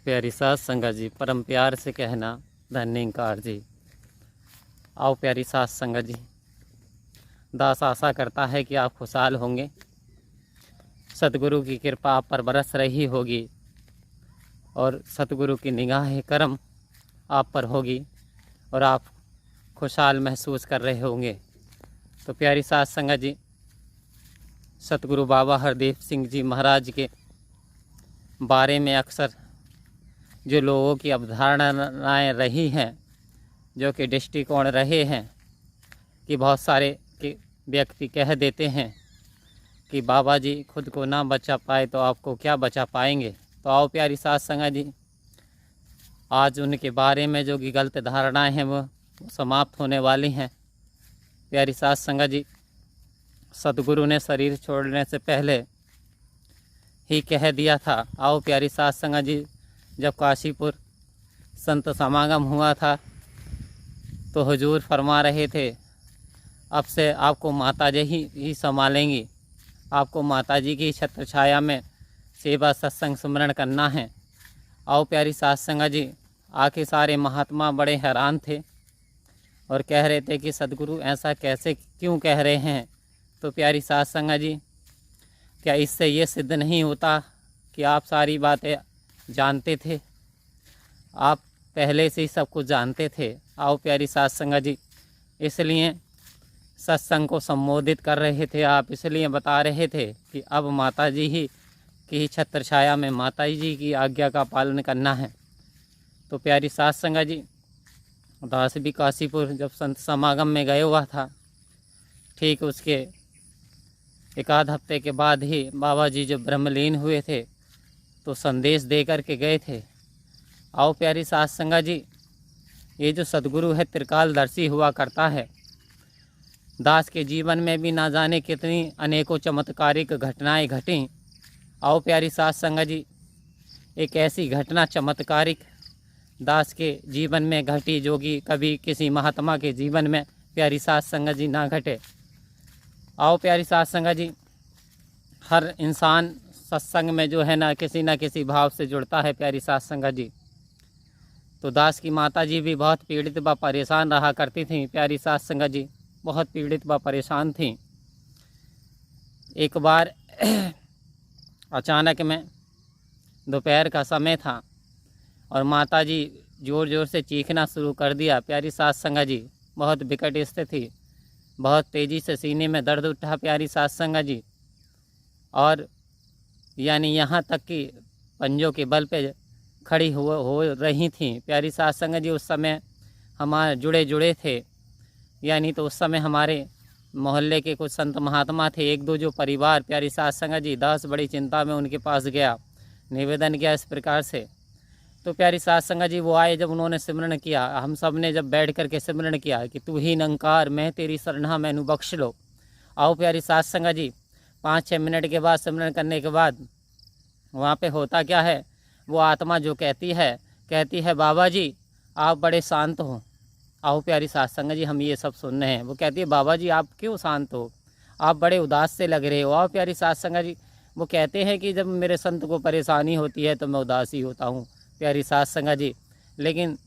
प्यारी सास संगत जी, परम प्यार से कहना धन्यकार जी। आओ प्यारी सास संगत जी, दास आशा करता है कि आप खुशहाल होंगे। सतगुरु की कृपा आप पर बरस रही होगी और सतगुरु की निगाह करम आप पर होगी और आप खुशहाल महसूस कर रहे होंगे। तो प्यारी सास संगत जी, सतगुरु बाबा हरदेव सिंह जी महाराज के बारे में अक्सर जो लोगों की अवधारणाएँ रही हैं, जो कि दृष्टिकोण रहे हैं कि बहुत सारे व्यक्ति कह देते हैं कि बाबा जी खुद को ना बचा पाए तो आपको क्या बचा पाएंगे। तो आओ प्यारी सास संगत जी, आज उनके बारे में जो कि गलत धारणाएं हैं वो समाप्त होने वाली हैं। प्यारी सास संगत जी, सतगुरु ने शरीर छोड़ने से पहले ही कह दिया था। आओ प्यारी सास संगत जी, जब काशीपुर संत समागम हुआ था तो हुजूर फरमा रहे थे, अब से आपको माता जी ही संभालेंगी, आपको माता जी की छत्र छाया में सेवा सत्संग सुमरण करना है। आओ प्यारी सास संगत जी, आके सारे महात्मा बड़े हैरान थे और कह रहे थे कि सतगुरु ऐसा कैसे क्यों कह रहे हैं। तो प्यारी सास संगत जी, क्या इससे ये सिद्ध नहीं होता कि आप सारी बातें जानते थे, आप पहले से ही सब कुछ जानते थे। आओ प्यारी सास संगत जी, इसलिए सत्संग को संबोधित कर रहे थे आप, इसलिए बता रहे थे कि अब माता जी ही की छत्र छाया में माता जी की आज्ञा का पालन करना है। तो प्यारी सास संगत जी, दास भी काशीपुर जब संत समागम में गए हुआ था, ठीक उसके एक आध हफ्ते के बाद ही बाबा जी जब ब्रह्मलीन हुए थे तो संदेश दे कर के गए थे। आओ प्यारी सास संगत जी, ये जो सतगुरु है त्रिकालदर्शी हुआ करता है। दास के जीवन में भी ना जाने कितनी अनेकों चमत्कारिक घटनाएं घटी। आओ प्यारी सास संगत जी, एक ऐसी घटना चमत्कारिक दास के जीवन में घटी जो कि कभी किसी महात्मा के जीवन में प्यारी सास संगत जी ना घटे। आओ प्यारी सास संगत जी, हर इंसान सत्संग में जो है ना किसी भाव से जुड़ता है प्यारी सास संगत जी। तो दास की माता जी भी बहुत पीड़ित व परेशान रहा करती थी। प्यारी सास संगत जी बहुत पीड़ित व परेशान थी। एक बार अचानक में दोपहर का समय था और माता जी ज़ोर ज़ोर से चीखना शुरू कर दिया। प्यारी सास संगत जी, बहुत विकट स्थिति थी, बहुत तेज़ी से सीने में दर्द उठा प्यारी सास संगत जी, और यानी यहाँ तक कि पंजों के बल पे खड़ी हो रही थी प्यारी सास संगत जी। उस समय हमारे जुड़े थे, यानी तो उस समय हमारे मोहल्ले के कुछ संत महात्मा थे, एक दो जो परिवार। प्यारी सास संगत जी, दास बड़ी चिंता में उनके पास गया, निवेदन किया इस प्रकार से। तो प्यारी सास संगत जी वो आए, जब उन्होंने सिमरन किया, हम सब ने जब बैठ कर के सिमरन किया कि तू ही निरंकार, मैं तेरी शरणा मैनू बख्श लो। आओ प्यारी सास संगत जी, 5-6 मिनट के बाद सिमरन करने के बाद वहाँ पे होता क्या है, वो आत्मा जो कहती है बाबा जी आप बड़े शांत हो। आओ प्यारी सास संगत जी, हम ये सब सुन रहे हैं। वो कहती है बाबा जी आप क्यों शांत हो, आप बड़े उदास से लग रहे हो। आओ प्यारी सास संगत जी, वो कहते हैं कि जब मेरे संत को परेशानी होती है तो मैं उदास ही होता हूँ प्यारी सास संगत जी, लेकिन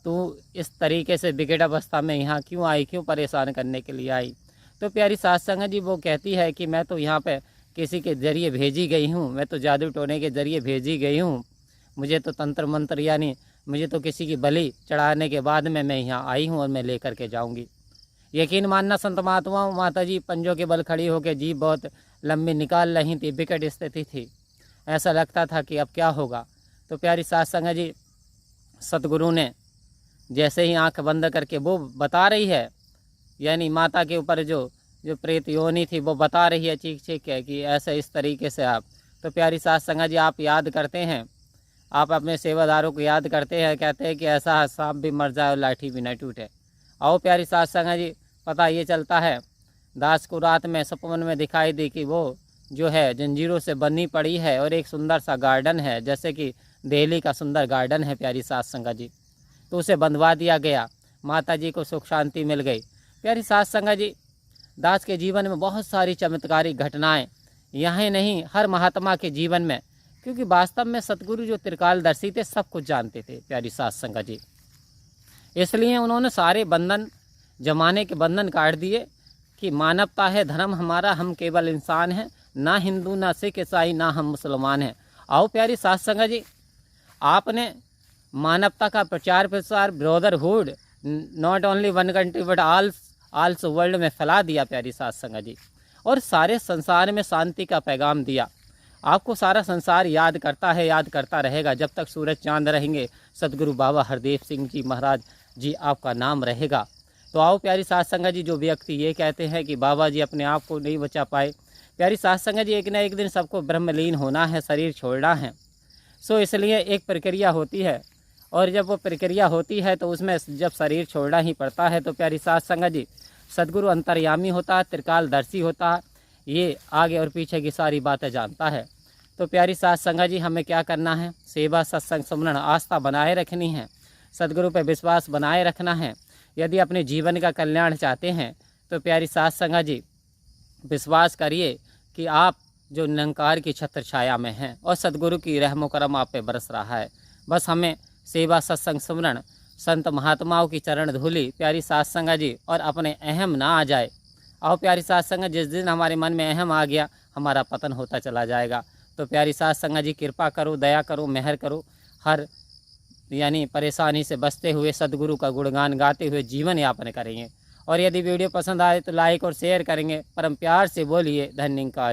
तू इस तरीके से बिगड़ अवस्था में यहाँ क्यों आई, क्यों परेशान करने के लिए आई। तो प्यारी सास संगत जी वो कहती है कि मैं तो यहाँ पे किसी के ज़रिए भेजी गई हूँ, मैं तो जादू टोने के ज़रिए भेजी गई हूँ, मुझे तो तंत्र मंत्र यानी मुझे तो किसी की बलि चढ़ाने के बाद में मैं यहाँ आई हूँ और मैं लेकर के जाऊँगी। यकीन मानना संत महात्माओं, माता जी पंजों के बल खड़ी होकर जीभ बहुत लंबी निकाल रही थी, विकट स्थिति थी, ऐसा लगता था कि अब क्या होगा। तो प्यारी सास संगत जी, सतगुरु ने जैसे ही आंख बंद करके वो बता रही है, यानी माता के ऊपर जो प्रेत योनि थी वो बता रही है चीख के कि ऐसे इस तरीके से आप। तो प्यारी सास संगत जी आप याद करते हैं, आप अपने सेवादारों को याद करते हैं, कहते हैं कि ऐसा सांप भी मर जाए और लाठी भी न टूटे। आओ प्यारी सास संगत जी, पता ये चलता है दास को रात में सपन में दिखाई दी कि वो जो है जंजीरों से बंधी पड़ी है और एक सुंदर सा गार्डन है, जैसे कि दिल्ली का सुंदर गार्डन है प्यारी सास संगत जी, तो उसे बंधवा दिया गया। माता जी को सुख शांति मिल गई। प्यारी सास संगत जी, दास के जीवन में बहुत सारी चमत्कारिक घटनाएं, यहाँ नहीं हर महात्मा के जीवन में क्योंकि वास्तव में सतगुरु जो त्रिकालदर्शी थे, सब कुछ जानते थे प्यारी साध संगत जी। इसलिए उन्होंने सारे बंधन, जमाने के बंधन काट दिए कि मानवता है धर्म हमारा, हम केवल इंसान हैं, ना हिंदू ना सिख ईसाई ना हम मुसलमान हैं। आओ प्यारी साध संगत जी, आपने मानवता का प्रचार प्रसार, brotherhood, not only one country but also world में फैला दिया प्यारी साध संगत जी, और सारे संसार में शांति का पैगाम दिया। आपको सारा संसार याद करता है, याद करता रहेगा जब तक सूरज चांद रहेंगे। सतगुरु बाबा हरदेव सिंह जी महाराज जी आपका नाम रहेगा। तो आओ प्यारी साध संगत जी, जो व्यक्ति ये कहते हैं कि बाबा जी अपने आप को नहीं बचा पाए, प्यारी साध संगत जी एक न एक दिन सबको ब्रह्मलीन होना है, शरीर छोड़ना है। सो इसलिए एक प्रक्रिया होती है, और जब वो प्रक्रिया होती है तो उसमें जब शरीर छोड़ना ही पड़ता है, तो प्यारी साध संगत जी सदगुरु अंतर्यामी होता है, त्रिकालदर्शी होता है, ये आगे और पीछे की सारी बातें जानता है। तो प्यारी साध संगत जी हमें क्या करना है? सेवा, सत्संग, सुमरण, आस्था बनाए रखनी है, सदगुरु पर विश्वास बनाए रखना है। यदि अपने जीवन का कल्याण चाहते हैं तो प्यारी साध संगत जी विश्वास करिए कि आप जो निरंकार की छत्र छाया में हैं और सदगुरु की रहमो करम आप पे बरस रहा है। बस हमें सेवा, सत्संग, सुमरण, संत महात्माओं की चरण धूली प्यारी साध संगत जी, और अपने अहम ना आ जाए। आओ प्यारी साध संगत, जिस दिन हमारे मन में अहम आ गया हमारा पतन होता चला जाएगा। तो प्यारी साध संगत जी कृपा करो, दया करो, मेहर करो, हर यानी परेशानी से बचते हुए सदगुरु का गुणगान गाते हुए जीवन यापन करेंगे। और यदि वीडियो पसंद आए तो लाइक और शेयर करेंगे। परम प्यार से बोलिए धन्यवाद।